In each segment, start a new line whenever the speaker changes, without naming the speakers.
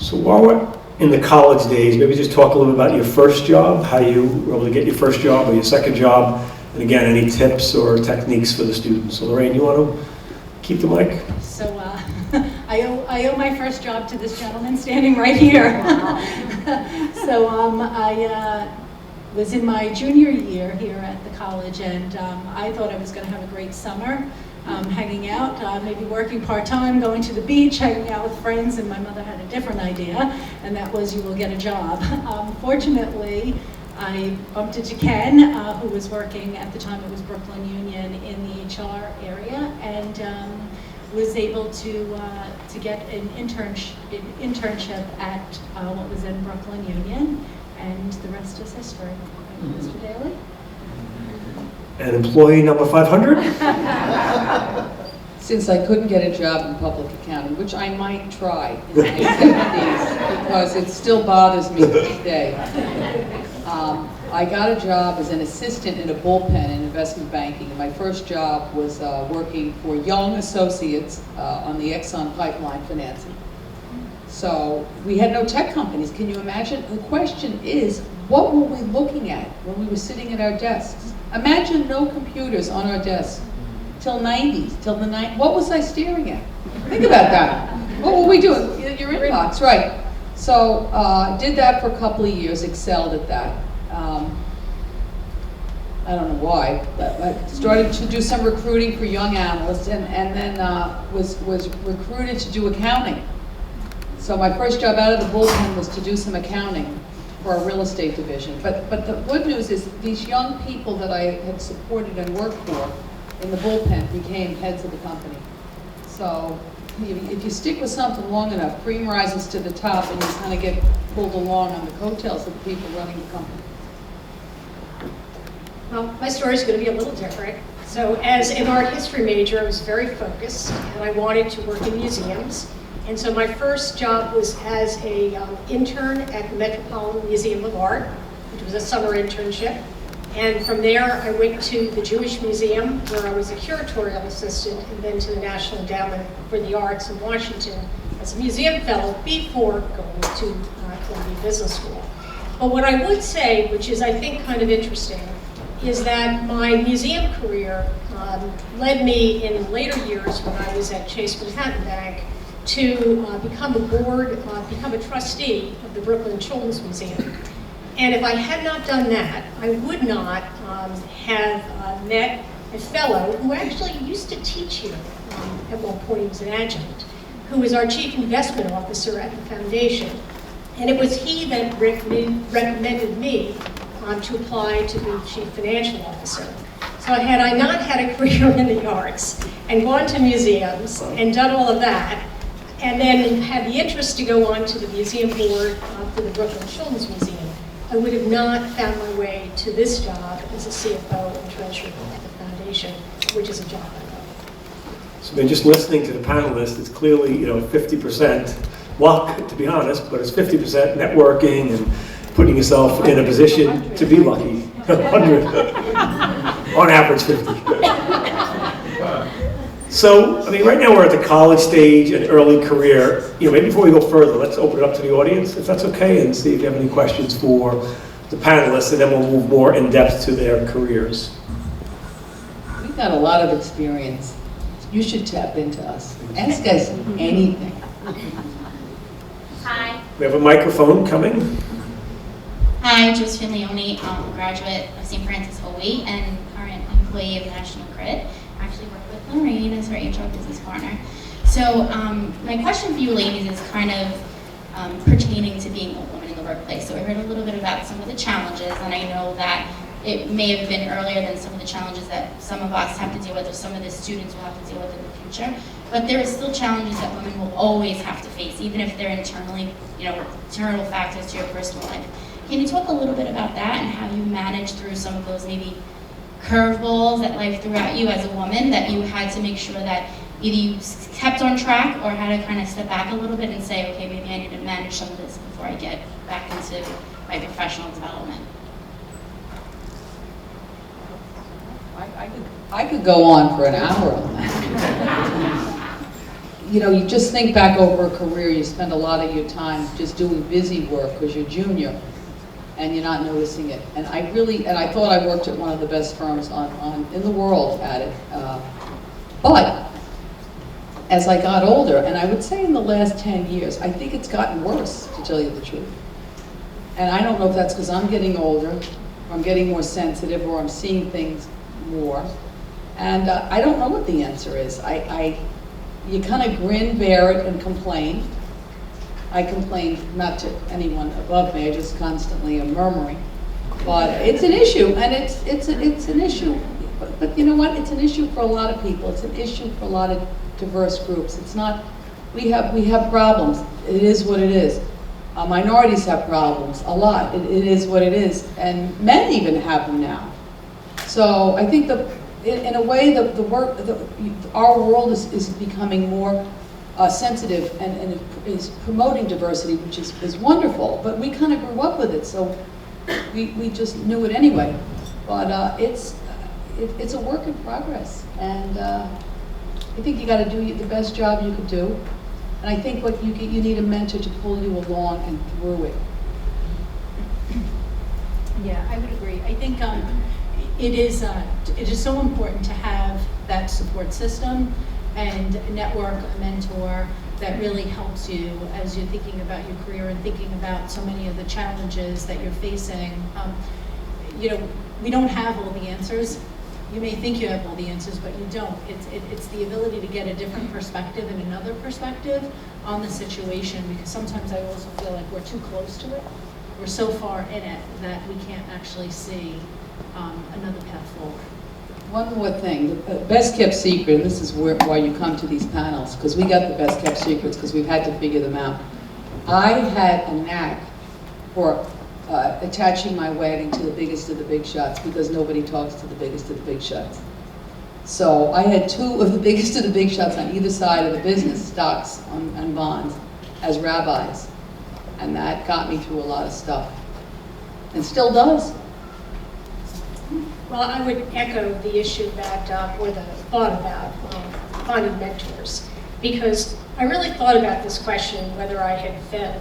So while we're in the college days, maybe just talk a little bit about your first job, how you were able to get your first job or your second job, and again, any tips or techniques for the students. So Lorraine, you want to keep the mic?
So I owe my first job to this gentleman standing right here. So I was in my junior year here at the college, and I thought I was going to have a great summer. Hanging out, maybe working part-time, going to the beach, hanging out with friends, and my mother had a different idea, and that was you will get a job. Fortunately, I bumped into Ken, who was working, at the time it was Brooklyn Union, in the HR area, and was able to get an internship at what was in Brooklyn Union, and the rest is history. Mr. Daly?
And employee number 500?
Since I couldn't get a job in public accounting, which I might try in my 70s, because it still bothers me to this day. I got a job as an assistant in a bullpen in investment banking. My first job was working for Young Associates on the Exxon pipeline financing. So we had no tech companies. Can you imagine? The question is, what were we looking at when we were sitting at our desks? Imagine no computers on our desks till 90s, till the 90s. What was I staring at? Think about that. What were we doing? Your inbox, right. So did that for a couple of years, excelled at that. I don't know why, but I started to do some recruiting for young analysts, and then was recruited to do accounting. So my first job out of the bullpen was to do some accounting for our real estate division. But the good news is these young people that I had supported and worked for in the bullpen became heads of the company. So if you stick with something long enough, cream rises to the top, and you kind of get pulled along on the coattails of the people running the company.
Well, my story is going to be a little different. So as an art history major, I was very focused, and I wanted to work in museums. And so my first job was as an intern at the Metropolitan Museum of Art, which was a summer internship. And from there, I went to the Jewish Museum, where I was a curatorial assistant, and then to the National Endowment for the Arts in Washington as a museum fellow before going to Columbia Business School. But what I would say, which is I think kind of interesting, is that my museum career led me in later years when I was at Chase Manhattan Bank to become a trustee of the Brooklyn Children's Museum. And if I had not done that, I would not have met a fellow who actually used to teach here. At one point he was an adjunct, who was our chief investment officer at the foundation. And it was he that recommended me to apply to be chief financial officer. So had I not had a career in the arts and gone to museums and done all of that, and then had the interest to go on to the museum board for the Brooklyn Children's Museum, I would have not found my way to this job as a CFO and treasurer at the foundation, which is a job I love.
So just listening to the panelists, it's clearly 50% luck, to be honest, but it's 50% networking and putting yourself in a position to be lucky. 100. On average 50. So, right now we're at the college stage and early career. Maybe before we go further, let's open it up to the audience, if that's okay, and see if you have any questions for the panelists, and then we'll move more in depth to their careers.
We've got a lot of experience. You should tap into us. Ask us anything.
Hi.
We have a microphone coming.
Hi, Josephine Leone, graduate of St. Francis OE and current employee of National Grid. I actually work with Lorraine as her HR business partner. So my question for you ladies is kind of pertaining to being a woman in the workplace. So I heard a little bit about some of the challenges, and I know that it may have been earlier than some of the challenges that some of us have to deal with, or some of the students will have to deal with in the future. But there are still challenges that women will always have to face, even if they're internally, internal factors to your personal life. Can you talk a little bit about that and how you managed through some of those maybe curveballs that life threw at you as a woman that you had to make sure that either you kept on track or had to kind of step back a little bit and say, okay, maybe I need to manage some of this before I get back into my professional development?
I could go on for an hour on that. you know, you just think back over a career, you spend a lot of your time just doing busy work because you're junior and you're not noticing it. And I thought I worked at one of the best firms in the world at it. But as I got older, and I would say in the last 10 years, I think it's gotten worse, to tell you the truth. And I don't know if that's because I'm getting older, or I'm getting more sensitive, or I'm seeing things more. And I don't know what the answer is. You kind of grin, bear it, and complain. I complain not to anyone above me, I just constantly am murmuring. But it's an issue, and it's an issue. But you know what? It's an issue for a lot of people. It's an issue for a lot of diverse groups. It's not, we have problems. It is what it is. Minorities have problems, a lot. It is what it is. And men even have them now. So I think in a way, our world is becoming more sensitive and is promoting diversity, which is wonderful. But we kind of grew up with it, so we just knew it anyway. But it's a work in progress, and I think you got to do the best job you could do. And I think what you need a mentor to pull you along and through it.
Yeah, I would agree. I think it is so important to have that support system and network, a mentor that really helps you as you're thinking about your career and thinking about so many of the challenges that you're facing. You know, we don't have all the answers. You may think you have all the answers, but you don't. It's the ability to get a different perspective and another perspective on the situation, because sometimes I also feel like we're too close to it. We're so far in it that we can't actually see another path forward.
One more thing, the best kept secret, and this is why you come to these panels, because we got the best kept secrets because we've had to figure them out. I had a knack for attaching my wagon to the biggest of the big shots because nobody talks to the biggest of the big shots. So I had two of the biggest of the big shots on either side of the business, stocks and bonds, as rabbis. And that got me through a lot of stuff. And still does.
Well, I would echo the issue that, or the thought about finding mentors, because I really thought about this question, whether I had felt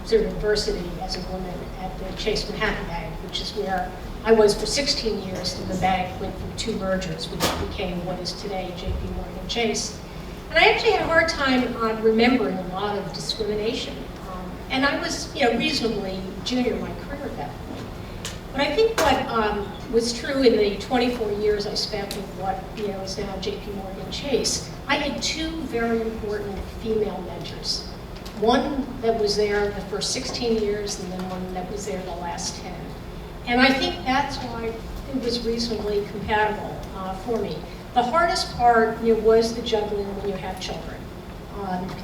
sort of adversity as a woman at the Chase Manhattan Bank, which is where I was for 16 years, and the bank went through 2 mergers, which became what is today JP Morgan Chase. And I actually had a hard time remembering a lot of discrimination. And I was, reasonably junior in my career at that point. But I think what was true in the 24 years I spent with what is now JP Morgan Chase, I had 2 very important female mentors. One that was there the first 16 years, and then one that was there the last 10. And I think that's why it was reasonably compatible for me. The hardest part was the juggling when you have children.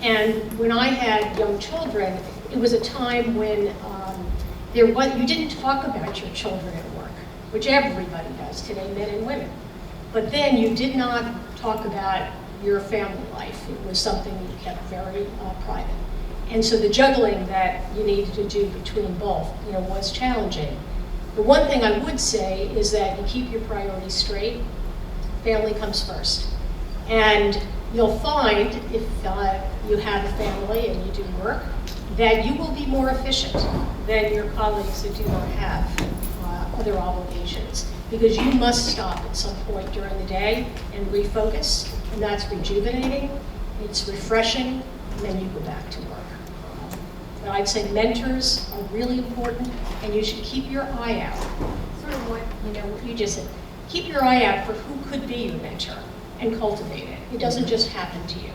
And when I had young children, it was a time when you didn't talk about your children at work, which everybody does today, men and women. But then you did not talk about your family life. It was something you kept very private. And so the juggling that you needed to do between both, was challenging. The one thing I would say is that you keep your priorities straight. Family comes first. And you'll find if you have a family and you do work, that you will be more efficient than your colleagues that do not have other obligations. Because you must stop at some point during the day and refocus, and that's rejuvenating, it's refreshing, and then you go back to work. But I'd say mentors are really important, and you should keep your eye out. Sort of what you just said. Keep your eye out for who could be your mentor and cultivate it. It doesn't just happen to you.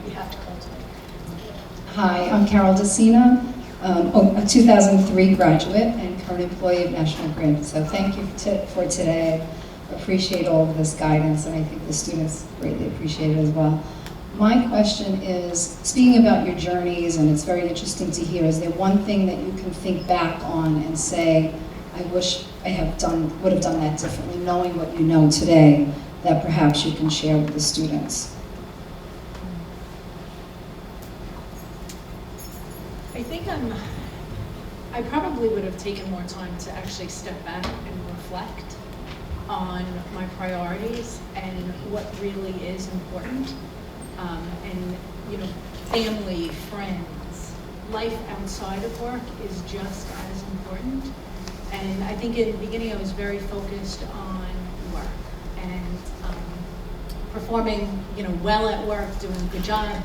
You have to cultivate it.
Hi, I'm Carol DeCina, a 2003 graduate and current employee of National Grid. So thank you for today. I appreciate all of this guidance, and I think the students greatly appreciate it as well. My question is, speaking about your journeys, and it's very interesting to hear, is there one thing that you can think back on and say, I wish I would have done that differently, knowing what you know today, that perhaps you can share with the students?
I think I probably would have taken more time to actually step back and reflect on my priorities and what really is important. and, you know, family, friends, life outside of work is just as important. And I think in the beginning I was very focused on work and performing, you know, well at work, doing a good job,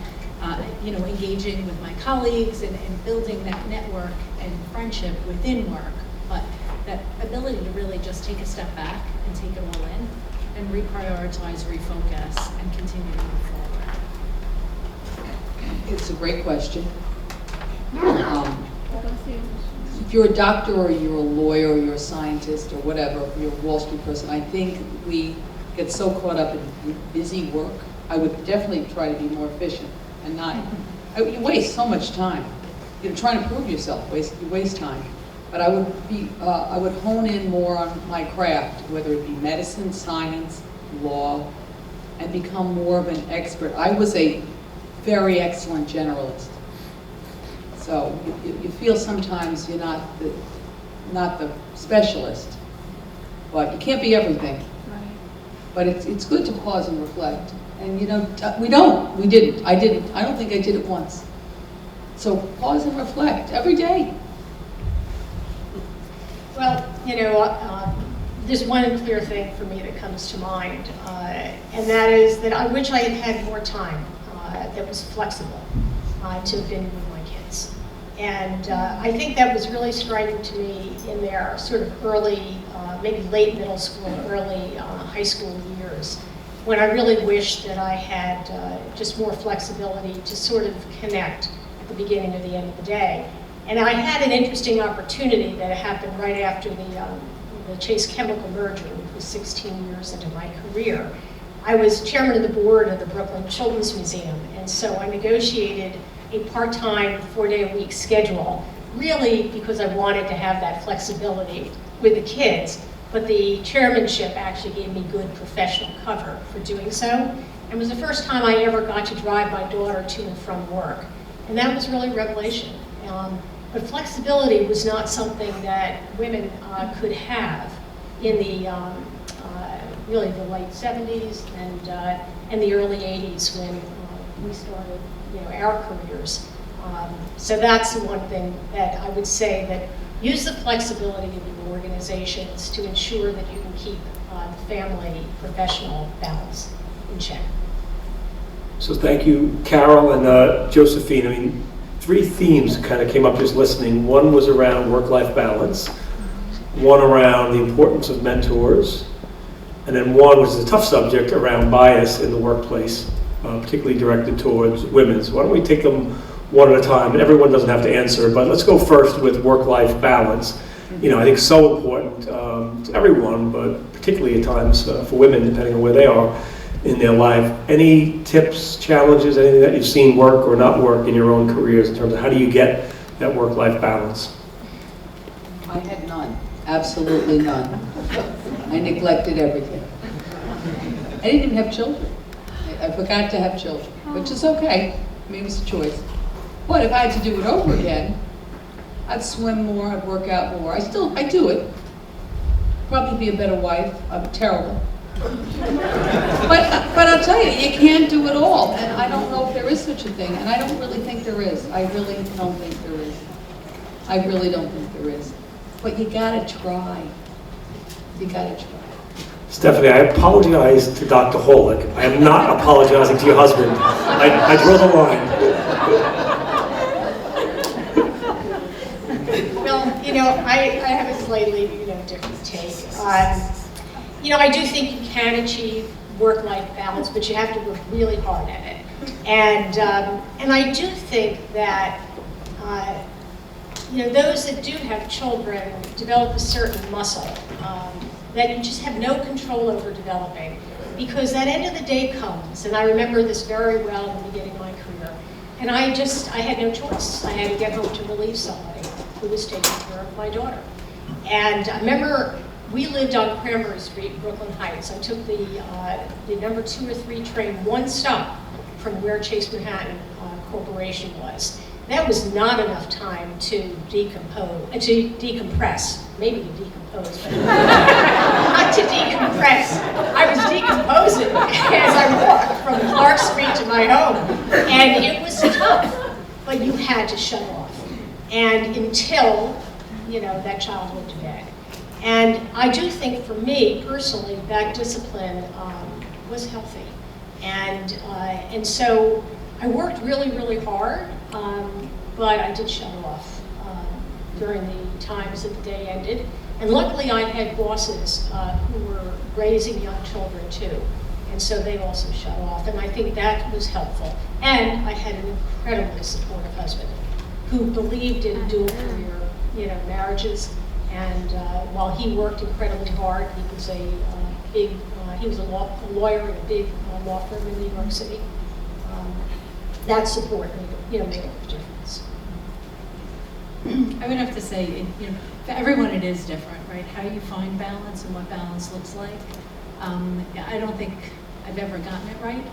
you know, engaging with my colleagues and building that network and friendship within work. But that ability to really just take a step back and take it all in and reprioritize, refocus, and continue to move forward.
It's a great question. If you're a doctor or you're a lawyer or you're a scientist or whatever, you're a Wall Street person, I think we get so caught up in busy work. I would definitely try to be more efficient and not, you waste so much time. You're trying to prove yourself, you waste time. But I would hone in more on my craft, whether it be medicine, science, law, and become more of an expert. I was a very excellent generalist. So you feel sometimes you're not the specialist, but you can't be everything.
Right.
But it's good to pause and reflect. And you know, I don't think I did it once. So pause and reflect every day.
Well, you know, there's one clear thing for me that comes to mind, and that is that I wish I had had more time that was flexible to have been with my kids. And I think that was really striking to me in their sort of early, maybe late middle school, early high school years, when I really wished that I had just more flexibility to sort of connect at the beginning or the end of the day. And I had an interesting opportunity that happened right after the Chase Chemical merger, which was 16 years into my career. I was chairman of the board of the Brooklyn Children's Museum, and so I negotiated a part-time, 4-day-a-week schedule, really because I wanted to have that flexibility with the kids, but the chairmanship actually gave me good professional cover for doing so. And it was the first time I ever got to drive my daughter to and from work, and that was really a revelation. But flexibility was not something that women could have in the really the late 70s and the early 80s when we started, you know, our careers. So that's the one thing that I would say, that use the flexibility of your organizations to ensure that you can keep the family professional balance in check.
So thank you, Carol and Josephine. I mean, 3 themes kind of came up just listening. One was around work-life balance, one around the importance of mentors, and then one, which is a tough subject, around bias in the workplace, particularly directed towards women. So why don't we take them one at a time, and everyone doesn't have to answer, but let's go first with work-life balance. You know, I think so important to everyone, but particularly at times for women, depending on where they are in their life. Any tips, challenges, anything that you've seen work or not work in your own careers in terms of how do you get that work-life balance?
I had none, absolutely none. I neglected everything. I didn't even have children. I forgot to have children, which is okay. I mean, it was a choice. But if I had to do it over again, I'd swim more, I'd work out more. I do it. Probably be a better wife. I'm terrible. But I'll tell you, you can't do it all. And I don't know if there is such a thing. And I don't really think there is. I really don't think there is. I really don't think there is. But you gotta try. You gotta try.
Stephanie, I apologize to Dr. Holick. I am not apologizing to your husband. I draw the line.
Well, you know, I have a slightly, you know, different take. You know, I do think you can achieve work-life balance, but you have to work really hard at it. And I do think that, you know, those that do have children develop a certain muscle that you just have no control over developing, because that end of the day comes, and I remember this very well in the beginning of my career, and I had no choice. I had to get home to relieve somebody who was taking care of my daughter. And I remember we lived on Cranberry Street, Brooklyn Heights. I took the number 2 or 3 train, one stop from where Chase Manhattan Corporation was. that was not enough time to decompress, maybe to decompose, but not to decompress. I was decomposing as I walked from Clark Street to my home, and it was tough, but you had to shut off, and until, that child went to bed. And I do think for me, personally, that discipline was healthy. And so I worked really, really hard, but I did shut off during the times that the day ended. And luckily I had bosses who were raising young children too. And so they also shut off, and I think that was helpful. And I had an incredibly supportive husband who believed in dual career, marriages. And while he worked incredibly hard, he was he was a lawyer in a big law firm in New York City. That support made a difference.
I would have to say, for everyone it is different, right? How you find balance and what balance looks like. I don't think I've ever gotten it right.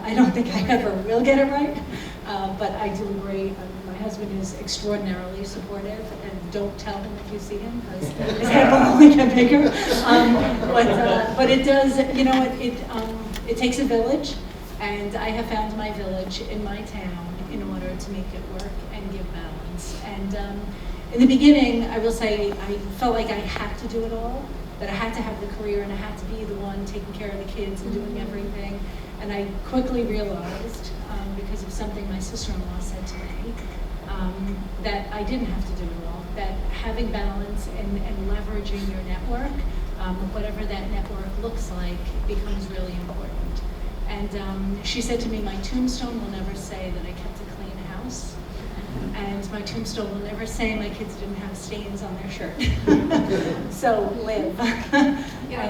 I don't think I ever will get it right, but I do agree. My husband is extraordinarily supportive, and don't tell him if you see him, because his head will only get bigger. But it does, it takes a village, and I have found my village in my town in order to make it work and give balance. And in the beginning, I will say, I felt like I had to do it all, that I had to have the career and I had to be the one taking care of the kids and doing everything. And I quickly realized, because of something my sister-in-law said to me, that I didn't have to do it all, that having balance and leveraging your network, whatever that network looks like, becomes really important. And she said to me, my tombstone will never say that I kept a clean house. And my tombstone will never say my kids didn't have stains on their shirt. So live.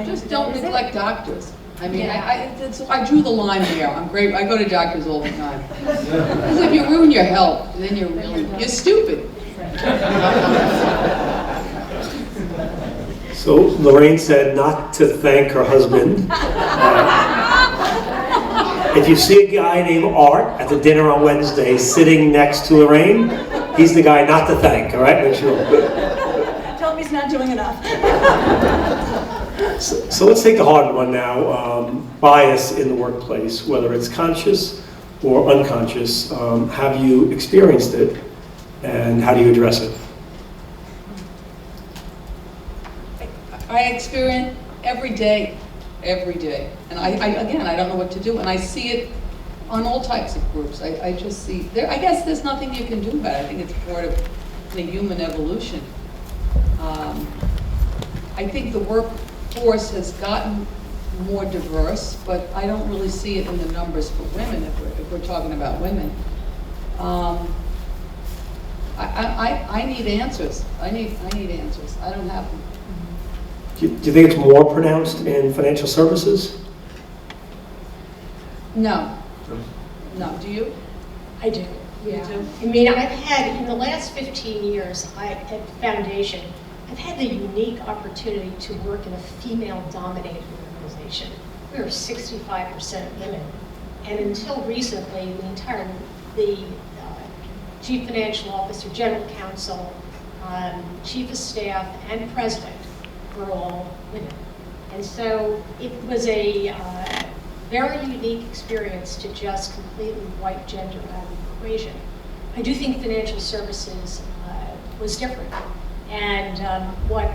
Just don't neglect doctors. I mean, I drew the line there. I'm great. I go to doctors all the time. Because if you ruin your health, then you're stupid.
So Lorraine said not to thank her husband. If you see a guy named Art at the dinner on Wednesday sitting next to Lorraine, he's the guy not to thank, all right? Make sure.
Tell him he's not doing enough.
So let's take the hard one now. Bias in the workplace, whether it's conscious or unconscious. Have you experienced it, and how do you address it?
I experience every day. And I don't know what to do. And I see it on all types of groups. I just see, I guess there's nothing you can do about it. I think it's part of the human evolution. I think the workforce has gotten more diverse, but I don't really see it in the numbers for women, if we're talking about women. I need answers. I need answers. I don't have them.
Do you think it's more pronounced in financial services?
No. No, do you?
I do, yeah.
You do?
I mean, I've had, in the last 15 years at Foundation, I've had the unique opportunity to work in a female-dominated organization. We were 65% women. And until recently, the chief financial officer, general counsel, chief of staff, and president were all women. And so it was a very unique experience to just completely wipe gender out of the equation. I do think financial services was different. And what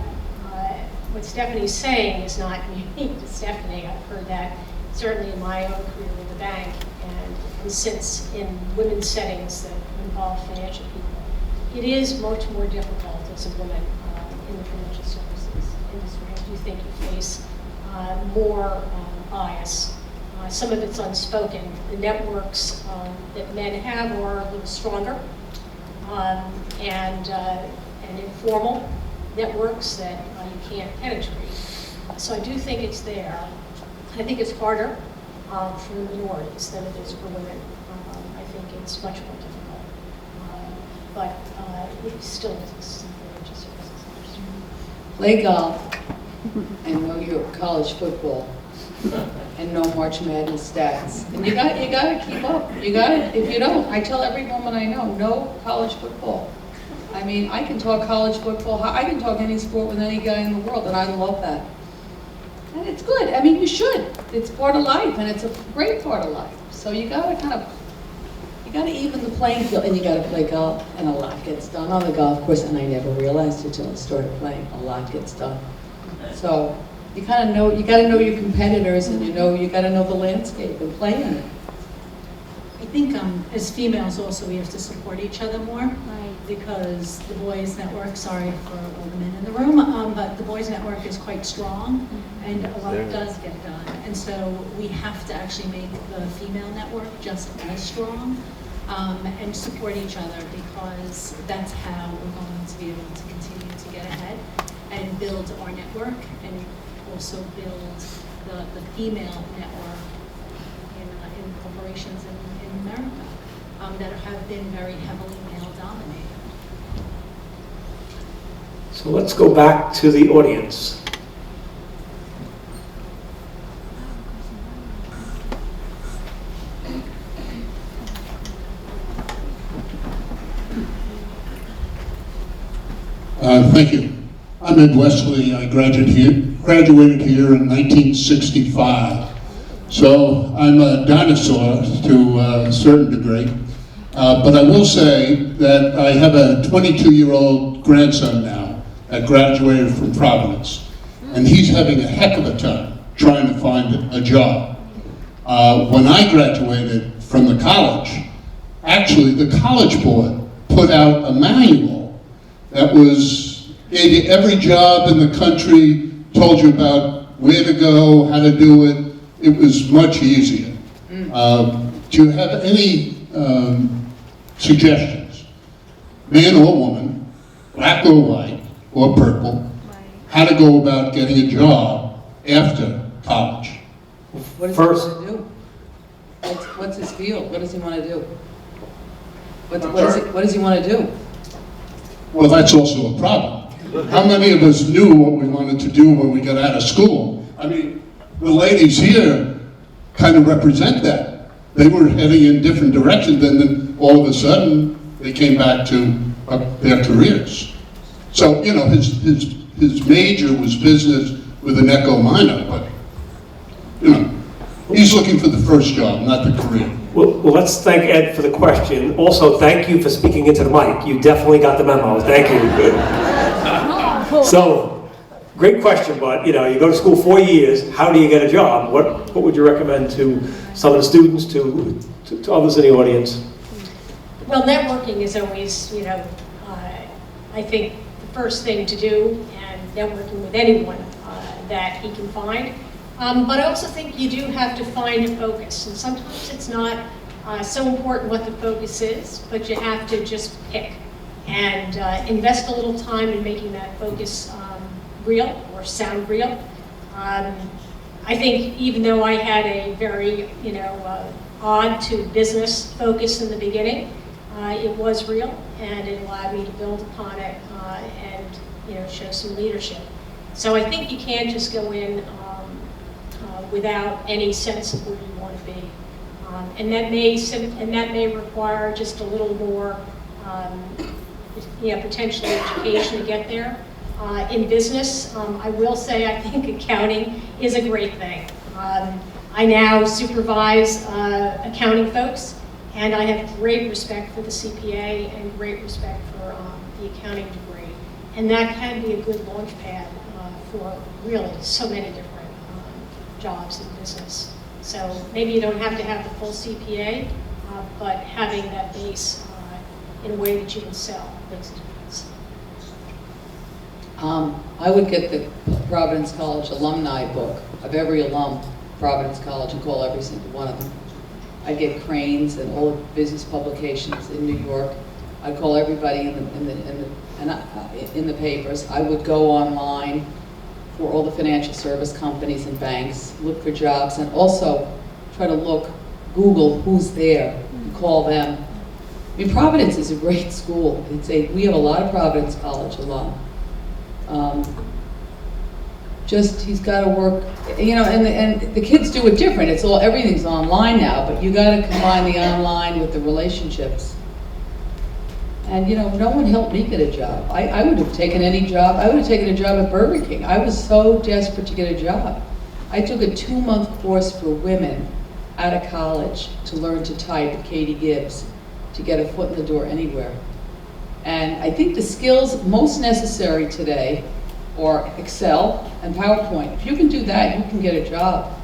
Stephanie's saying is not unique to Stephanie. I've heard that certainly in my own career with the bank, and since in women's settings that involve financial people. It is much more difficult as a woman in the financial services industry. I do think you face more bias. Some of it's unspoken. The networks that men have are a little stronger, and informal networks that you can't penetrate. So I do think it's there. I think it's harder for minorities than it is for women. I think it's much more difficult. But it still exists in the financial services industry.
Play golf and know your college football. and no March Madness stats. And you gotta keep up. If you don't, I tell every woman I know, no college football. I mean, I can talk college football, I can talk any sport with any guy in the world, and I love that. And it's good. I mean, you should. It's part of life, and it's a great part of life. So you gotta even the playing field, and you gotta play golf, and a lot gets done on the golf course, and I never realized it till I started playing. A lot gets done. So you gotta know your competitors, and you gotta know the landscape and play in it.
I think as females also we have to support each other more, because the boys network, sorry for all the men in the room, but the boys network is quite strong, and a lot does get done. And so we have to actually make the female network just as strong, and support each other, because that's how we're going to be able to continue to get ahead and build our network, and also build the female network in corporations in America that have been very heavily male dominated.
So let's go back to the audience.
Thank you. I'm Ed Wesley. I graduated here in 1965. So I'm a dinosaur to a certain degree. But I will say that I have a 22-year-old grandson now that graduated from Providence. And he's having a heck of a time trying to find a job. When I graduated from the college, actually the College Board put out a manual that gave you every job in the country, told you about where to go, how to do it. It was much easier. Do you have any suggestions, man or woman, black or white or purple, how to go about getting a job after college?
What does
First-
he want to do? What's his field? What does he want to do? What does he want to do?
Well, that's also a problem. How many of us knew what we wanted to do when we got out of school? I mean, the ladies here kind of represent that. They were heading in different directions, and then all of a sudden, they came back to their careers. So, you know, his major was business with an echo minor, but, you know, he's looking for the first job, not the career.
Well, let's thank Ed for the question. Also, thank you for speaking into the mic. You definitely got the memo. Thank you. So, great question, but you go to school 4 years. How do you get a job? What would you recommend to some of the students, to others in the audience?
Well, networking is always, I think the first thing to do, and networking with anyone that he can find. But I also think you do have to find a focus, and sometimes it's not so important what the focus is, but you have to just pick and invest a little time in making that focus real or sound real. I think even though I had a very, odd to business focus in the beginning, it was real, and it allowed me to build upon it and, show some leadership. So I think you can't just go in without any sense of where you want to be. And that may require just a little more, potentially education to get there. In business, I will say I think accounting is a great thing. I now supervise accounting folks, and I have great respect for the CPA and great respect for the accounting degree. And that can be a good launch pad for really so many different jobs in business. So maybe you don't have to have the full CPA, but having that base in a way that you can sell makes a difference.
I would get the Providence College alumni book of every alum of Providence College and call every single one of them. I'd get Cranes and all the business publications in New York. I'd call everybody in the papers. I would go online for all the financial service companies and banks, look for jobs, and also try to Google who's there, call them. I mean, Providence is a great school. We have a lot of Providence College alum. he's got to work, you know, and the kids do it different. It's all, everything's online now, but you got to combine the online with the relationships. And you know, no one helped me get a job. I would have taken any job. I would have taken a job at Burger King. I was so desperate to get a job. I took a 2-month course for women out of college to learn to type at Katie Gibbs, to get a foot in the door anywhere. And I think the skills most necessary today are Excel and PowerPoint. If you can do that, you can get a job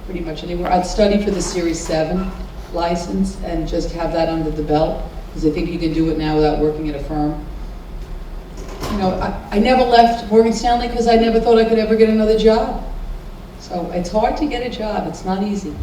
pretty much anywhere. I'd study for the Series 7 license and just have that under the belt, because I think you can do it now without working at a firm. You know, I never left Morgan Stanley because I never thought I could ever get another job. So it's hard to get a job, it's not easy.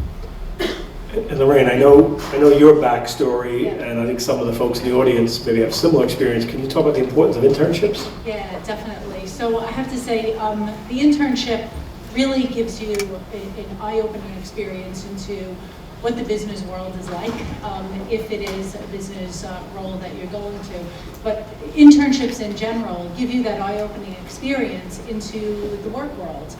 And Lorraine, I know your backstory, and I think some of the folks in the audience maybe have similar experience. Can you talk about the importance of internships?
Yeah, definitely. So I have to say, the internship really gives you an eye-opening experience into what the business world is like, if it is a business role that you're going to. But internships in general give you that eye-opening experience into the work world.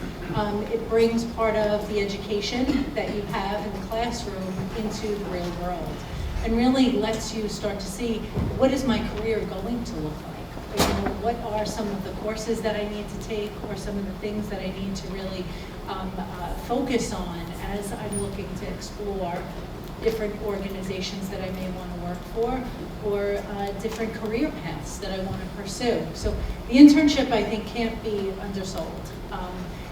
It brings part of the education that you have in the classroom into the real world, and really lets you start to see, what is my career going to look like? You know, what are some of the courses that I need to take, or some of the things that I need to really focus on as I'm looking to explore different organizations that I may want to work for, or different career paths that I want to pursue. So the internship, I think, can't be undersold.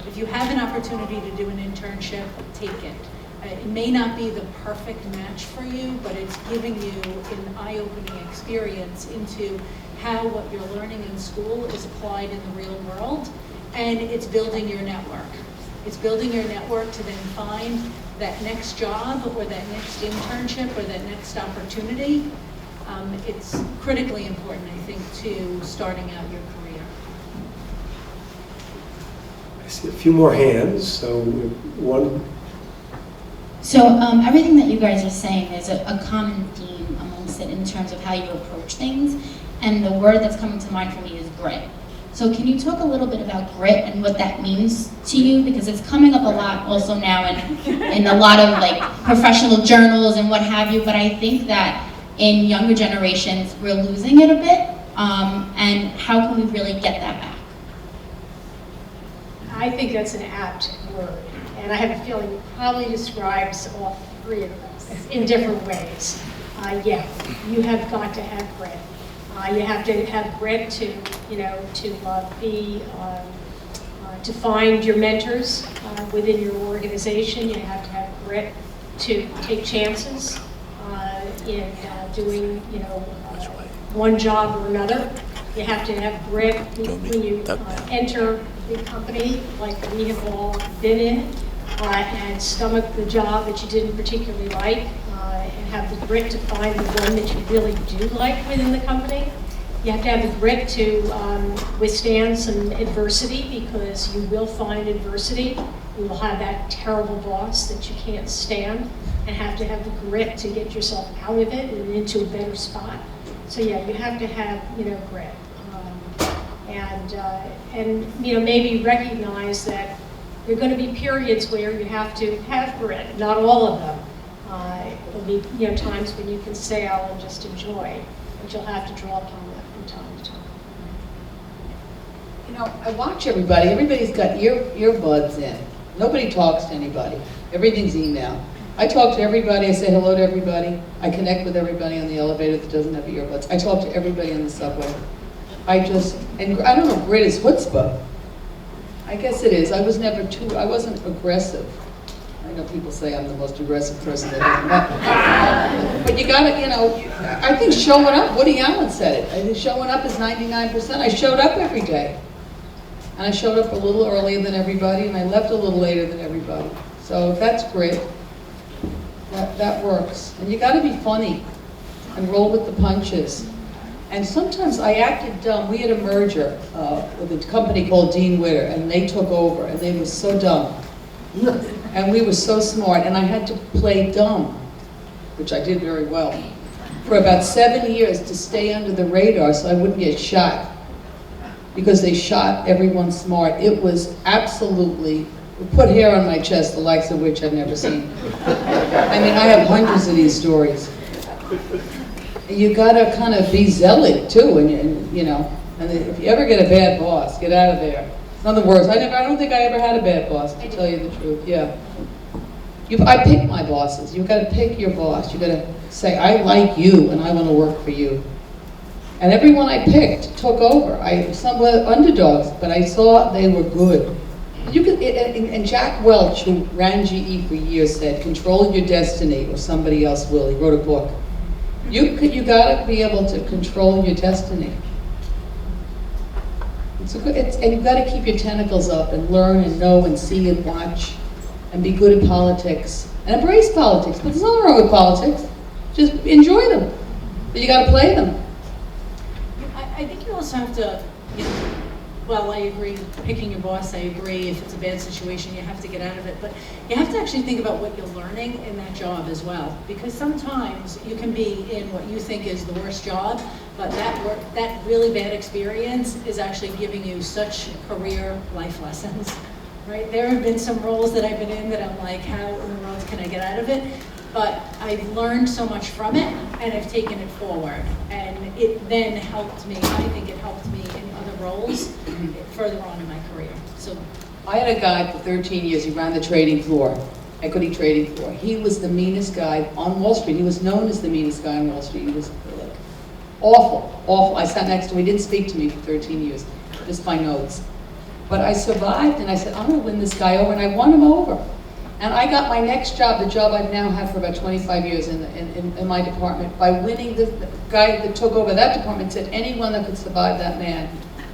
If you have an opportunity to do an internship, take it. It may not be the perfect match for you, but it's giving you an eye-opening experience into how what you're learning in school is applied in the real world, and it's building your network. It's building your network to then find that next job, or that next internship, or that next opportunity. It's critically important, I think, to starting out your career.
I see a few more hands, so one.
So everything that you guys are saying, there's a common theme amongst it in terms of how you approach things, and the word that's coming to mind for me is grit. So can you talk a little bit about grit and what that means to you? Because it's coming up a lot also now in a lot of like professional journals and what have you, but I think that in younger generations, we're losing it a bit, and how can we really get that back?
I think that's an apt word, and I have a feeling it probably describes all three of us in different ways. Yeah, you have got to have grit. You have to have grit to, you know, to find your mentors within your organization. You have to have grit to take chances in doing, you know, one job or another. You have to have grit when you enter a company like we have all been in, and stomach the job that you didn't particularly like, and have the grit to find the one that you really do like within the company. You have to have the grit to withstand some adversity, because you will find adversity. You will have that terrible boss that you can't stand, and have to have the grit to get yourself out of it and into a better spot. So yeah, you have to have, you know, grit. And you know, maybe recognize that there are going to be periods where you have to have grit, not all of them. There'll be, you know, times when you can sail and just enjoy, but you'll have to draw upon that from time to time.
You know, I watch everybody. Everybody's got earbuds in. Nobody talks to anybody. Everything's email. I talk to everybody. I say hello to everybody. I connect with everybody on the elevator that doesn't have earbuds. I talk to everybody on the subway. And I don't know, grit is chutzpah. I guess it is. I wasn't aggressive. I know people say I'm the most aggressive person they've ever met. But you gotta, you know, I think showing up, Woody Allen said it. I think showing up is 99%. I showed up every day. And I showed up a little earlier than everybody, and I left a little later than everybody. So that's grit. That works. And you gotta be funny and roll with the punches. And sometimes I acted dumb. We had a merger with a company called Dean Whittier, and they took over, and they were so dumb. And we were so smart, and I had to play dumb, which I did very well, for about 7 years to stay under the radar so I wouldn't get shot. because they shot everyone smart. It was absolutely, put hair on my chest, the likes of which I've never seen. I mean, I have hundreds of these stories. You gotta kind of be zealot too, and you know, and if you ever get a bad boss, get out of there. In other words, I don't think I ever had a bad boss, to tell you the truth, yeah. I pick my bosses. You've got to pick your boss. You've got to say, I like you and I want to work for you. And everyone I picked took over. Some were underdogs, but I saw they were good. And Jack Welch, who ran GE for years, said, control your destiny or somebody else will. He wrote a book. You got to be able to control your destiny. And you've got to keep your tentacles up and learn and know and see and watch and be good at politics and embrace politics. But there's nothing wrong with politics. Just enjoy them. But you got to play them.
I think you also have to, you know, well, I agree, picking your boss, I agree, if it's a bad situation, you have to get out of it, but you have to actually think about what you're learning in that job as well, because sometimes you can be in what you think is the worst job, but that really bad experience is actually giving you such career life lessons, right? There have been some roles that I've been in that I'm like, how in the world can I get out of it? But I've learned so much from it, and I've taken it forward. And it then helped me, I think it helped me in other roles further on in my career. So
I had a guy for 13 years, he ran the trading floor, equity trading floor. He was the meanest guy on Wall Street. He was known as the meanest guy on Wall Street. He was like, awful, awful. I sat next to him, he didn't speak to me for 13 years, just my notes. But I survived, and I said, I'm gonna win this guy over, and I won him over. And I got my next job, the job I've now had for about 25 years in my department, by winning. The guy that took over that department said, anyone that could survive that man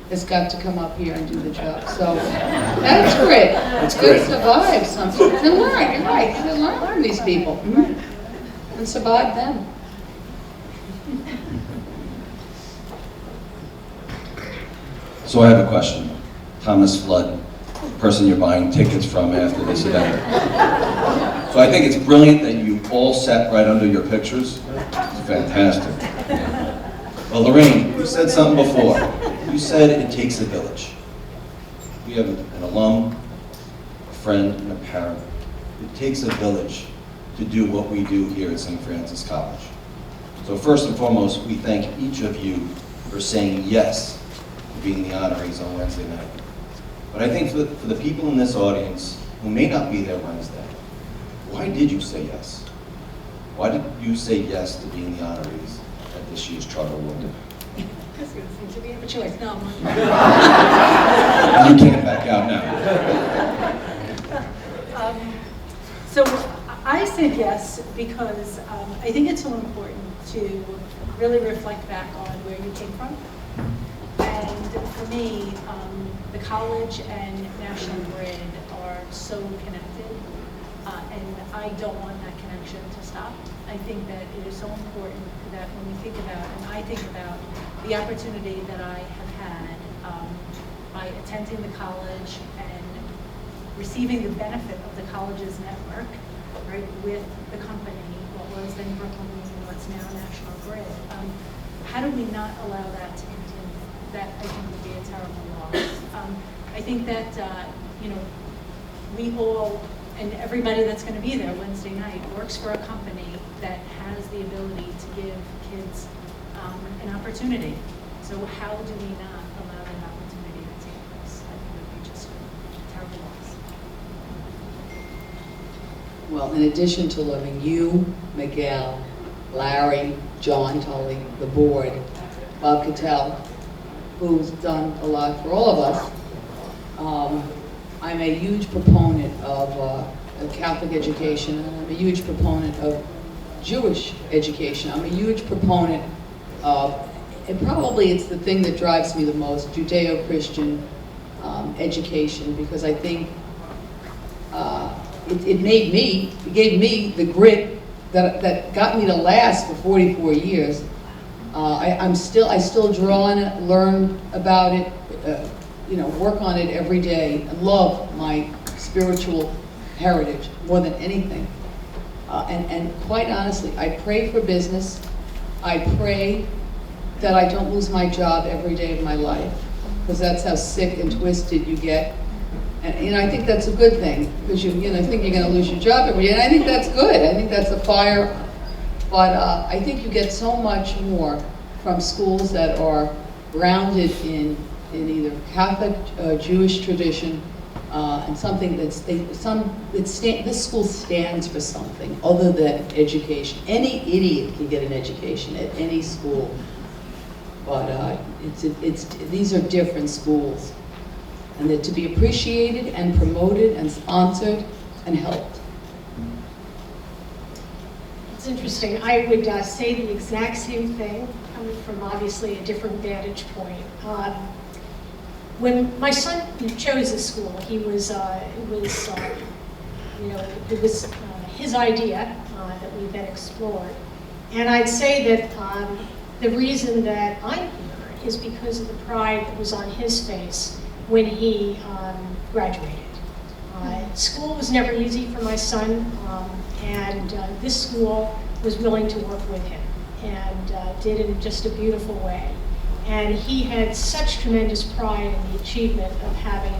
has got to come up here and do the job. So that's great.
That's great.
To survive something. To learn, you're right. To learn from these people. And survive them.
So I have a question. Thomas Flood, the person you're buying tickets from after this event. So I think it's brilliant that you all sat right under your pictures. It's fantastic. Well, Lorraine, you said something before. You said it takes a village. We have an alum, a friend, and a parent. It takes a village to do what we do here at St. Francis College. So first and foremost, we thank each of you for saying yes to being the honorees on Wednesday night. But I think for the people in this audience who may not be there Wednesday, why did you say yes? Why did you say yes to being the honorees at this year's Charter Award?
because it seems to be a choice. No,
You can't back out now.
So I said yes because I think it's so important to really reflect back on where you came from. And for me, the college and National Grid are so connected, and I don't want that connection to stop. I think that it is so important that when we think about, and I think about the opportunity that I have had by attending the college and receiving the benefit of the college's network, right, with the company, what was then Brooklyn and what's now National Grid. How do we not allow that to continue? That I think would be a terrible loss. I think that you know, we all and everybody that's going to be there Wednesday night works for a company that has the ability to give kids an opportunity. So how do we not allow that opportunity to take place? I think it would be just a terrible loss.
Well, in addition to loving you, Miguel, Larry, Johnnely, the board, Bob Cattell, who's done a lot for all of us, I'm a huge proponent of Catholic education, and I'm a huge proponent of Jewish education. I'm a huge proponent of, and probably it's the thing that drives me the most, Judeo-Christian education, because I think it gave me the grit that got me to last for 44 years. I still draw on it, learn about it, you know, work on it every day, and love my spiritual heritage more than anything. And quite honestly, I pray for business. I pray that I don't lose my job every day of my life. because that's how sick and twisted you get. And, you know, I think that's a good thing, because you know, think you're going to lose your job every year, and I think that's good. I think that's a fire. But I think you get so much more from schools that are grounded in either Catholic, Jewish tradition, and something this school stands for something other than education. Any idiot can get an education at any school, but these are different schools, and they're to be appreciated and promoted and sponsored and helped.
It's interesting. I would say the exact same thing, coming from obviously a different vantage point. When my son chose this school, it was his idea that we then explored. And I'd say that the reason that I'm here is because of the pride that was on his face when he graduated. School was never easy for my son, and this school was willing to work with him and did it in just a beautiful way. And he had such tremendous pride in the achievement of having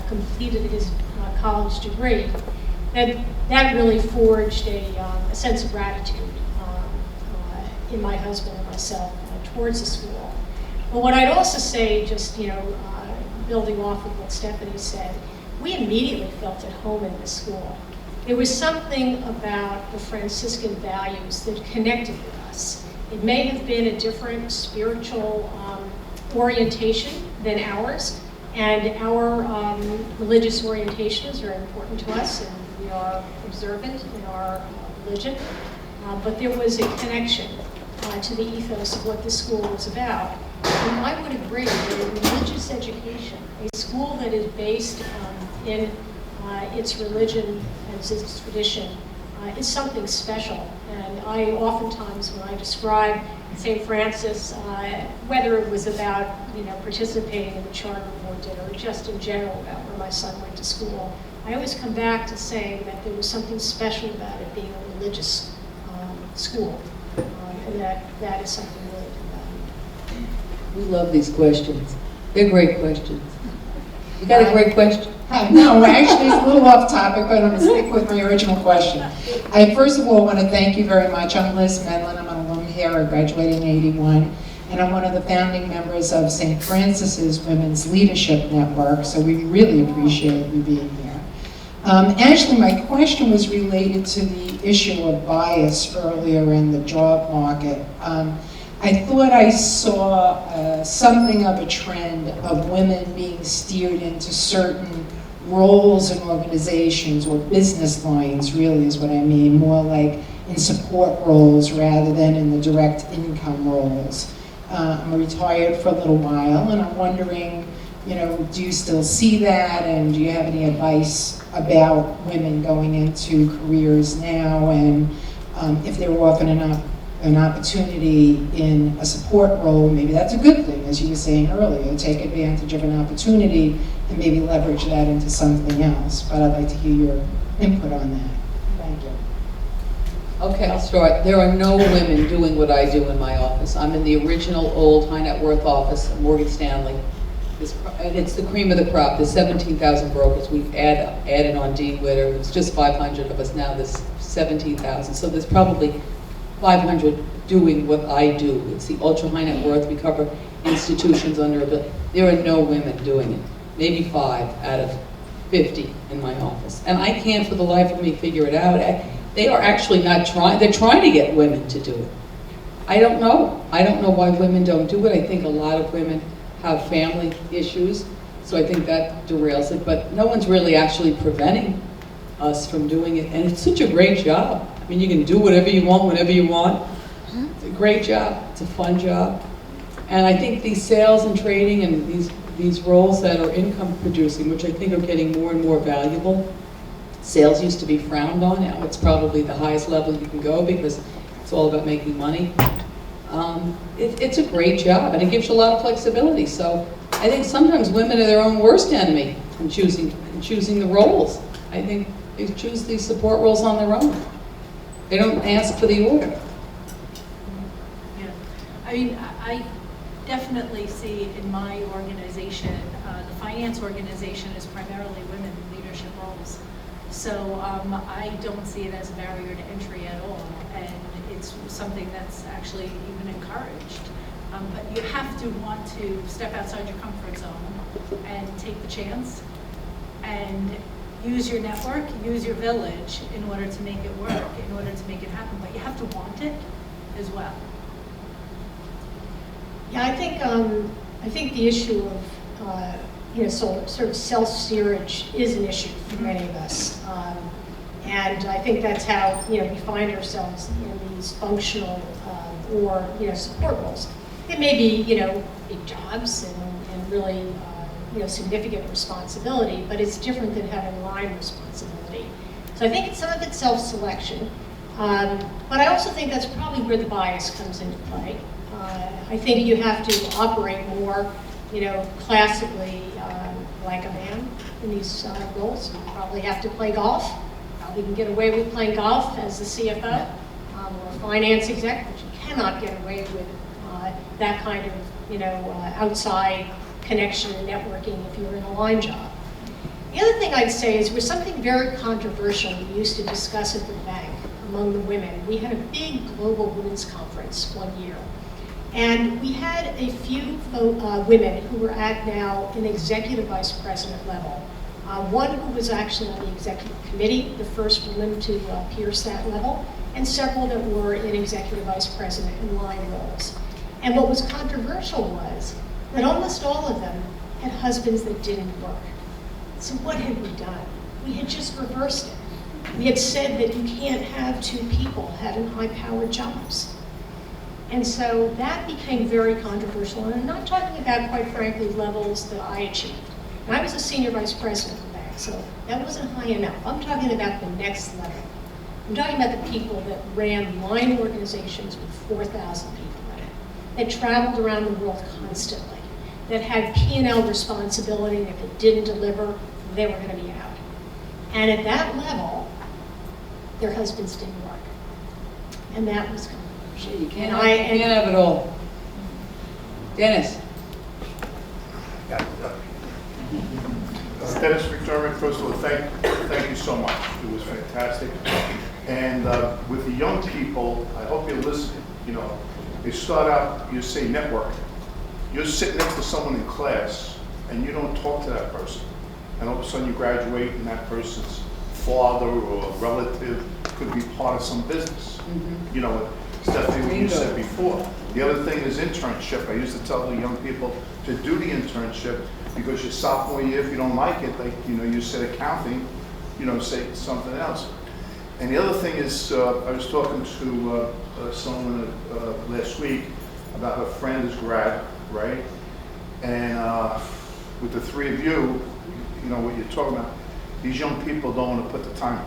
completed his college degree that really forged a sense of gratitude in my husband and myself towards the school. But what I'd also say, just building off of what Stephanie said, we immediately felt at home in this school. There was something about the Franciscan values that connected with us. It may have been a different spiritual orientation than ours, and our religious orientation is very important to us, and we are observant in our religion, but there was a connection to the ethos of what this school was about. And I would agree that a religious education, a school that is based in its religion and its tradition, is something special. And I oftentimes, when I describe St. Francis, whether it was about participating in the charter board dinner or just in general about where my son went to school, I always come back to saying that there was something special about it being a religious school, and that is something really to value.
We love these questions. They're great questions. You got a great question?
No, actually it's a little off topic, but I'm going to stick with my original question. I first of all want to thank you very much. I'm Liz Medlin. I'm an alum here. I graduated in '81, and I'm one of the founding members of St. Francis's Women's Leadership Network, so we really appreciate you being here. Actually, my question was related to the issue of bias earlier in the job market. I thought I saw something of a trend of women being steered into certain roles in organizations, or business lines really is what I mean, more like in support roles rather than in the direct income roles. I'm retired for a little while, and I'm wondering, do you still see that, and do you have any advice about women going into careers now, and if they're often an opportunity in a support role, maybe that's a good thing, as you were saying earlier, take advantage of an opportunity and maybe leverage that into something else. But I'd like to hear your input on that. Thank you.
Okay, I'll start. There are no women doing what I do in my office. I'm in the original old high net worth office at Morgan Stanley. It's the cream of the crop. There's 17,000 brokers. We've added on Dean Whittier. It was just 500 of us. Now there's 17,000. So there's probably 500 doing what I do. It's the ultra high net worth. We cover institutions under a bill. There are no women doing it. Maybe 5 out of 50 in my office. And I can't for the life of me figure it out. They are actually not trying. They're trying to get women to do it. I don't know. I don't know why women don't do it. I think a lot of women have family issues, so I think that derails it. But no one's really actually preventing us from doing it. And it's such a great job. I mean, you can do whatever you want, whenever you want. It's a great job. It's a fun job. And I think these sales and trading and these roles that are income producing, which I think are getting more and more valuable. Sales used to be frowned on. Now it's probably the highest level you can go because it's all about making money. It's a great job, and it gives you a lot of flexibility. So I think sometimes women are their own worst enemy in choosing the roles. I think they choose these support roles on their own. They don't ask for the order.
Yeah, I mean, definitely see in my organization, the finance organization is primarily women in leadership roles. So I don't see it as a barrier to entry at all, and it's something that's actually even encouraged. But you have to want to step outside your comfort zone and take the chance and use your network, use your village in order to make it work, in order to make it happen. But you have to want it as well.
Yeah, I think the issue of sort of self-steerage is an issue for many of us, and I think that's how we find ourselves in these functional or support roles. It may be big jobs and really significant responsibility, but it's different than having line responsibility. So I think some of it's self-selection, but I also think that's probably where the bias comes into play. I think you have to operate more, classically like a man in these roles. You probably have to play golf. Probably can get away with playing golf as the CFO or a finance exec, but you cannot get away with that kind of, outside connection and networking if you're in a line job. The other thing I'd say is there's something very controversial we used to discuss at the bank among the women. We had a big global women's conference one year. And we had a few women who were at now an executive vice president level. One who was actually on the executive committee, the first woman to pierce that level, and several that were in executive vice president in line roles. And what was controversial was that almost all of them had husbands that didn't work. So what had we done? We had just reversed it. We had said that you can't have two people having high-powered jobs. And so that became very controversial, and I'm not talking about, quite frankly, levels that I achieved. And I was a senior vice president of the bank, so that wasn't high enough. I'm talking about the next level. I'm talking about the people that ran line organizations with 4,000 people in it, that traveled around the world constantly, that had P&L responsibility, and if it didn't deliver, they were going to be out. And at that level, their husbands didn't work. And that was controversial.
You can't have it all. Dennis.
Dennis McDermott, first of all, thank you so much. It was fantastic. And with the young people, I hope you're listening. You start out, you say network. You're sitting next to someone in class, and you don't talk to that person. And all of a sudden you graduate, and that person's father or relative could be part of some business. Mm-hmm. Stephanie, what you said before. The other thing is internship. I used to tell the young people to do the internship because your sophomore year, if you don't like it, like, you said accounting, say something else. And the other thing is, I was talking to someone last week about a friend is grad, right? And with the three of you, what you're talking about, these young people don't want to put the time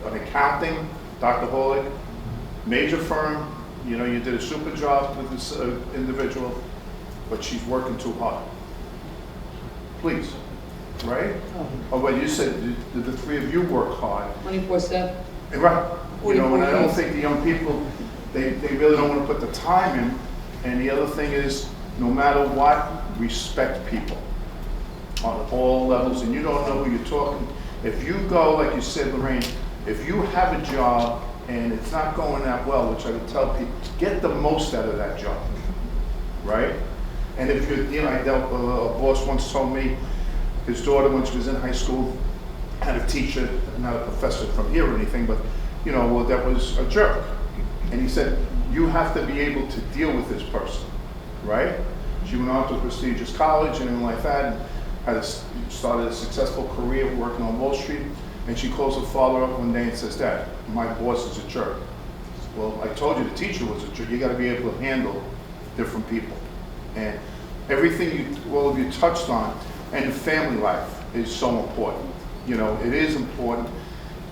in. On accounting, Dr. Holick, major firm, you did a super job with this individual, but she's working too hard. Please, right? Oh, but you said, did the three of you work hard?
24/7.
Right. And I don't think the young people, they really don't want to put the time in. And the other thing is, no matter what, respect people on all levels. And you don't know who you're talking. If you go, like you said, Lorraine, if you have a job and it's not going that well, which I would tell people, get the most out of that job, right? And if you're, I dealt, a boss once told me his daughter, when she was in high school, had a teacher, not a professor from here or anything, but, that was a jerk. And he said, you have to be able to deal with this person, right? She went on to a prestigious college and everything like that, and started a successful career working on Wall Street. And she calls her father up one day and says, Dad, my boss is a jerk. Well, I told you the teacher was a jerk. You got to be able to handle different people. And everything all of you touched on, and family life is so important. It is important.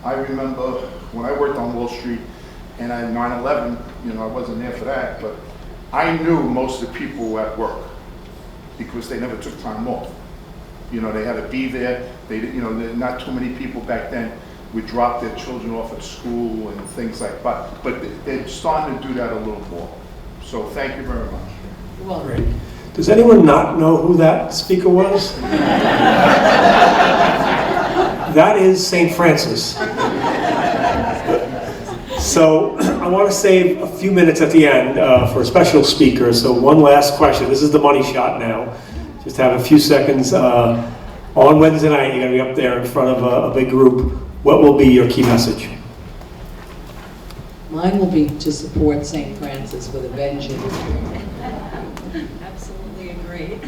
I remember when I worked on Wall Street, and at 9/11, I wasn't there for that, but I knew most of the people were at work because they never took time off. They had to be there. Not too many people back then would drop their children off at school and things like that. But they're starting to do that a little more. So thank you very much.
Well,
Great. Does anyone not know who that speaker was? That is St. Francis. So I want to save a few minutes at the end for a special speaker. So one last question. This is the money shot now. Just have a few seconds. On Wednesday night, you're going to be up there in front of a big group. What will be your key message?
mine will be to support St. Francis with a vengeance.
Absolutely agree.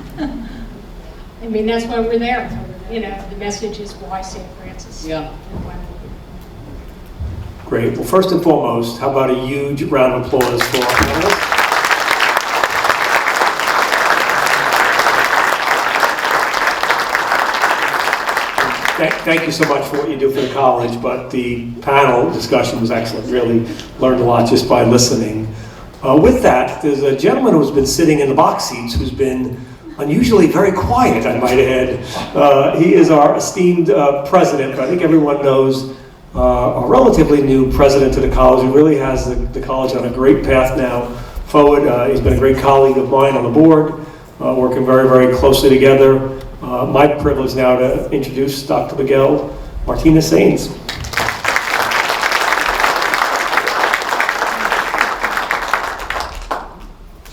I mean, that's why we're there. You know, the message is why St. Francis.
Yeah.
Great. Well, first and foremost, how about a huge round of applause for our panelists? Thank you so much for what you do for the college, but the panel discussion was excellent. Really learned a lot just by listening. With that, there's a gentleman who's been sitting in the box seats who's been unusually very quiet, I might add. He is our esteemed president, but I think everyone knows a relatively new president to the college who really has the college on a great path now forward. He's been a great colleague of mine on the board, working very, very closely together. My privilege now to introduce Dr. Miguel Martinez-Sainz.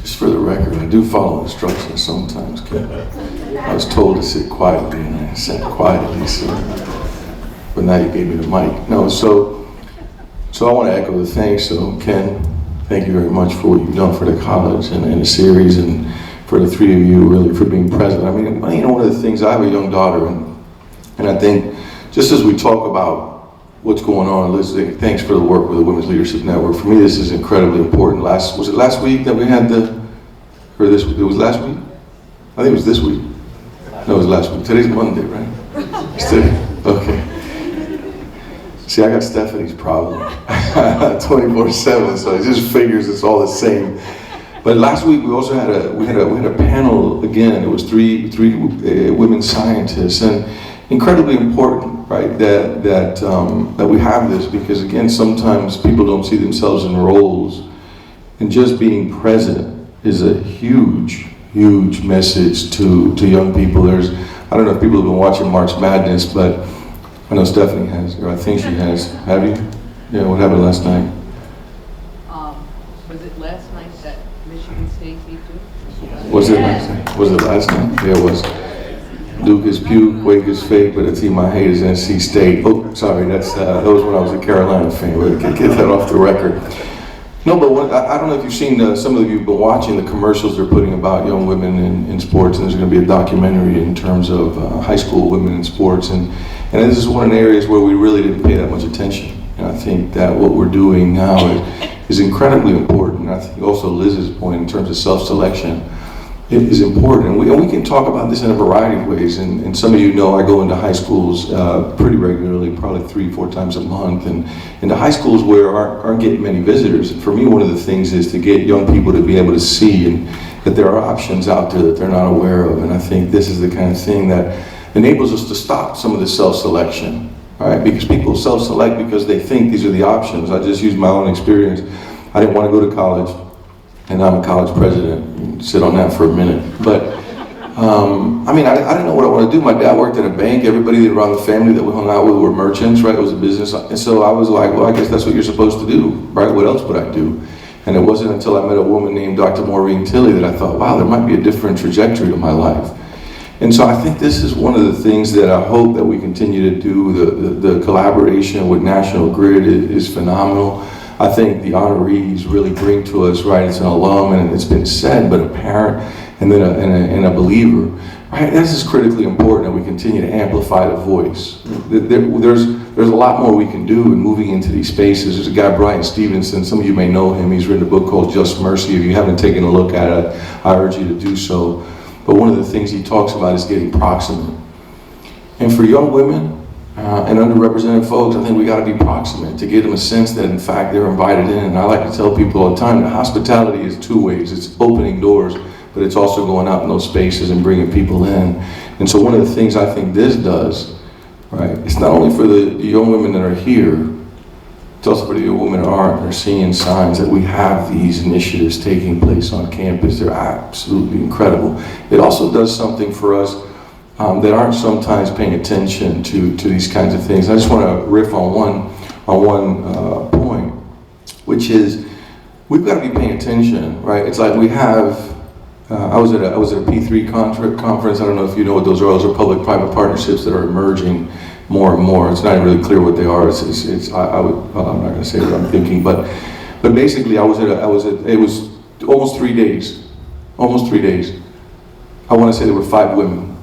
Just for the record, I do follow instructions sometimes, Ken. I was told to sit quietly, and I sat quietly, so, but now you gave me the mic. No, so I want to echo the thanks. So, Ken, thank you very much for what you've done for the college and the series, and for the three of you, really, for being present. I mean, you know, one of the things, I have a young daughter, and I think, just as we talk about what's going on, Liz, thanks for the work with the Women's Leadership Network. For me, this is incredibly important. Was it last week that we had it was last week? I think it was this week. No, it was last week. Today's Monday, right? It's today? Okay. See, I got Stephanie's problem. 24/7, so it just figures it's all the same. But last week we also had a panel again. It was three women scientists, and incredibly important, right? That we have this, because again, sometimes people don't see themselves in roles, and just being present is a huge message to young people. I don't know if people have been watching March Madness, but I know Stephanie has, or I think she has. Have you? Yeah. What happened last night?
Was it last night that Michigan State beat Duke?
Was it last night? Was it last night? Yeah, it was. Duke is puke, Wake is fake, but the team I hate is NC State. Oh, sorry, that was when I was a Carolina fan. We'll get that off the record. No, but I don't know if you've seen, some of you have been watching the commercials they're putting about young women in sports, and there's going to be a documentary in terms of high school women in sports, and this is one of the areas where we really didn't pay that much attention. And I think that what we're doing now is incredibly important. I think also Liz's point in terms of self-selection, it is important. And we can talk about this in a variety of ways. And some of you know I go into high schools pretty regularly, probably 3-4 times a month, and into high schools where aren't getting many visitors. And for me, one of the things is to get young people to be able to see that there are options out there that they're not aware of. And I think this is the kind of thing that enables us to stop some of the self-selection. All right, because people self-select because they think these are the options. I just used my own experience. I didn't want to go to college, and I'm a college president. Sit on that for a minute. But, I mean, I didn't know what I wanted to do. My dad worked at a bank. Everybody around the family that we hung out with were merchants, right? It was a business. And so I was like, well, I guess that's what you're supposed to do, right? What else would I do? And it wasn't until I met a woman named Dr. Maureen Tilley that I thought, wow, there might be a different trajectory to my life. And so I think this is one of the things that I hope that we continue to do. The collaboration with National Grid is phenomenal. I think the honorees really bring to us, right, it's an alum, and it's been said, but a parent and then a believer, right? This is critically important that we continue to amplify the voice. There's a lot more we can do in moving into these spaces. There's a guy, Brian Stevenson, some of you may know him. He's written a book called Just Mercy. If you haven't taken a look at it, I urge you to do so. But one of the things he talks about is getting proximate. And for young women and underrepresented folks, I think we got to be proximate to give them a sense that, in fact, they're invited in. And I like to tell people all the time that hospitality is two ways. It's opening doors, but it's also going out in those spaces and bringing people in. And so one of the things I think this does, right, it's not only for the young women that are here It's also for the women that aren't, are seeing signs that we have these initiatives taking place on campus. They're absolutely incredible. It also does something for us that aren't sometimes paying attention to these kinds of things. I just want to riff on one point, which is we've got to be paying attention, right? It's like we have. I was at a P3 conference. I don't know if you know what those are. Those are public-private partnerships that are emerging more and more. It's not even really clear what they are. I'm not going to say what I'm thinking, but basically, it was almost 3 days. Almost 3 days. I want to say there were 5 women.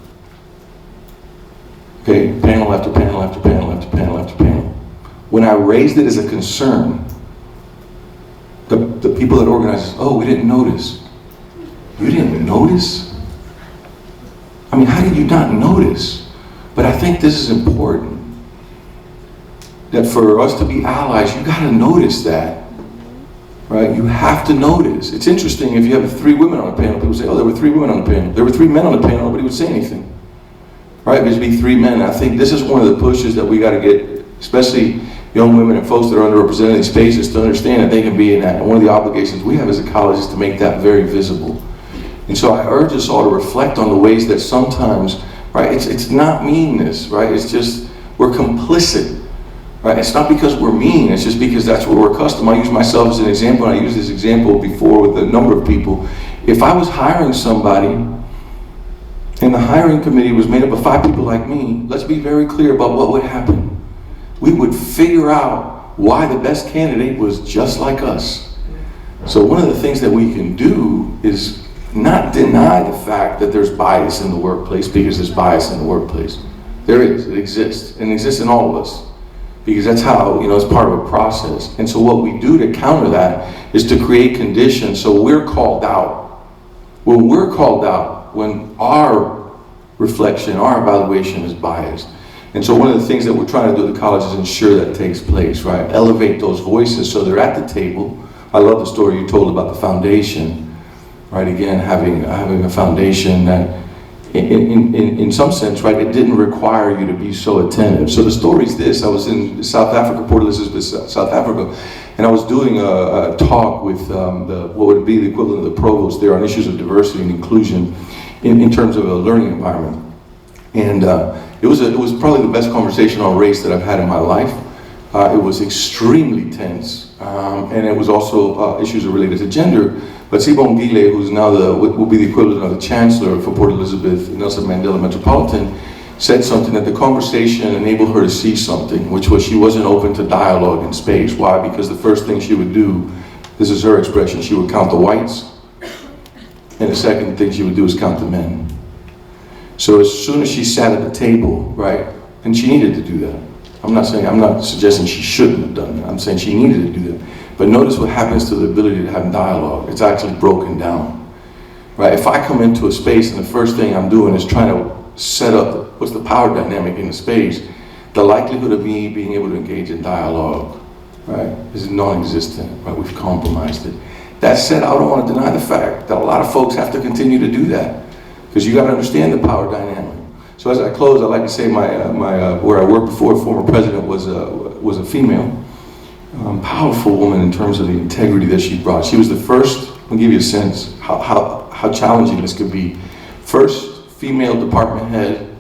Okay, panel after panel after panel after panel after panel. When I raised it as a concern, the people that organized this, oh, we didn't notice. You didn't notice? I mean, how did you not notice? But I think this is important. That for us to be allies, you gotta notice that. Right? You have to notice. It's interesting if you have 3 women on a panel, people say, oh, there were 3 women on the panel. There were 3 men on the panel, nobody would say anything. Right? There'd be 3 men. I think this is one of the pushes that we gotta get, especially young women and folks that are underrepresented in these spaces, to understand that they can be in that. And one of the obligations we have as a college is to make that very visible. And so I urge us all to reflect on the ways that sometimes, right, it's not meanness, right? It's just, we're complicit, right? It's not because we're mean, it's just because that's what we're accustomed. I use myself as an example, and I used this example before with a number of people. If I was hiring somebody, and the hiring committee was made up of 5 people like me, let's be very clear about what would happen. We would figure out why the best candidate was just like us. So one of the things that we can do is not deny the fact that there's bias in the workplace, because there's bias in the workplace. There is, it exists, and it exists in all of us. Because that's how, it's part of a process. And so what we do to counter that is to create conditions so we're called out. When we're called out, when our reflection, our evaluation is biased. And so one of the things that we're trying to do at the college is ensure that takes place, right? Elevate those voices so they're at the table. I love the story you told about the foundation. Right, again, having a foundation that, in some sense, right, it didn't require you to be so attentive. So the story is this: I was in South Africa, Port Elizabeth, South Africa, and I was doing a talk with what would be the equivalent of the provost there on issues of diversity and inclusion in terms of a learning environment. And it was probably the best conversation on race that I've had in my life. It was extremely tense, and it was also issues related to gender. But Sibongile, who's now will be the equivalent of the chancellor for Port Elizabeth, Nelson Mandela Metropolitan, said something that the conversation enabled her to see something, which was she wasn't open to dialogue in space. Why? Because the first thing she would do, this is her expression, she would count the whites, and the second thing she would do is count the men. So as soon as she sat at the table, right, and she needed to do that. I'm not suggesting she shouldn't have done that. I'm saying she needed to do that. But notice what happens to the ability to have dialogue. It's actually broken down, right? If I come into a space and the first thing I'm doing is trying to set up what's the power dynamic in the space, the likelihood of me being able to engage in dialogue, right, is non-existent, right? We've compromised it. That said, I don't want to deny the fact that a lot of folks have to continue to do that, because you got to understand the power dynamic. So as I close, I'd like to say where I worked before, former president was a female. Powerful woman in terms of the integrity that she brought. She was the first, I'll give you a sense how challenging this could be. First female department head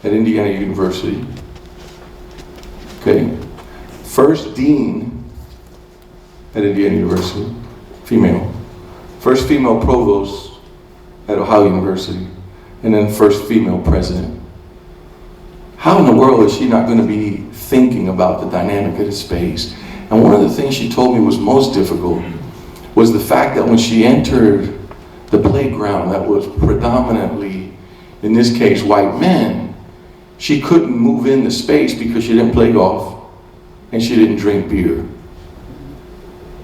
at Indiana University. Okay. First dean at Indiana University, female. First female provost at Ohio University. And then first female president. How in the world is she not going to be thinking about the dynamic of the space? And one of the things she told me was most difficult was the fact that when she entered the playground that was predominantly, in this case, white men, she couldn't move in the space because she didn't play golf and she didn't drink beer.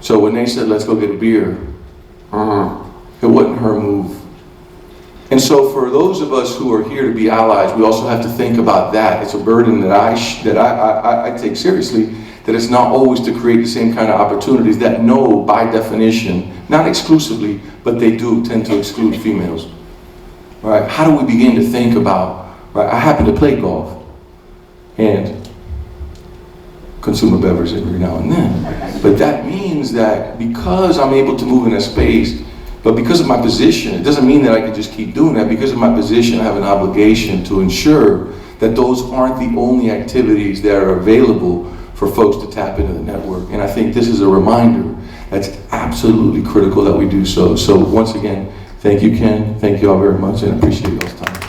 So when they said, let's go get a beer, it wasn't her move. And so for those of us who are here to be allies, we also have to think about that. It's a burden that I take seriously, that it's not always to create the same kind of opportunities that no, by definition, not exclusively, but they do tend to exclude females. Right? How do we begin to think about, right? I happen to play golf, and consume a beverage every now and then. But that means that because I'm able to move in a space, but because of my position, it doesn't mean that I can just keep doing that. Because of my position, I have an obligation to ensure that those aren't the only activities that are available for folks to tap into the network. And I think this is a reminder that's absolutely critical that we do so. So once again, thank you, Ken. Thank you all very much, and appreciate y'all's time.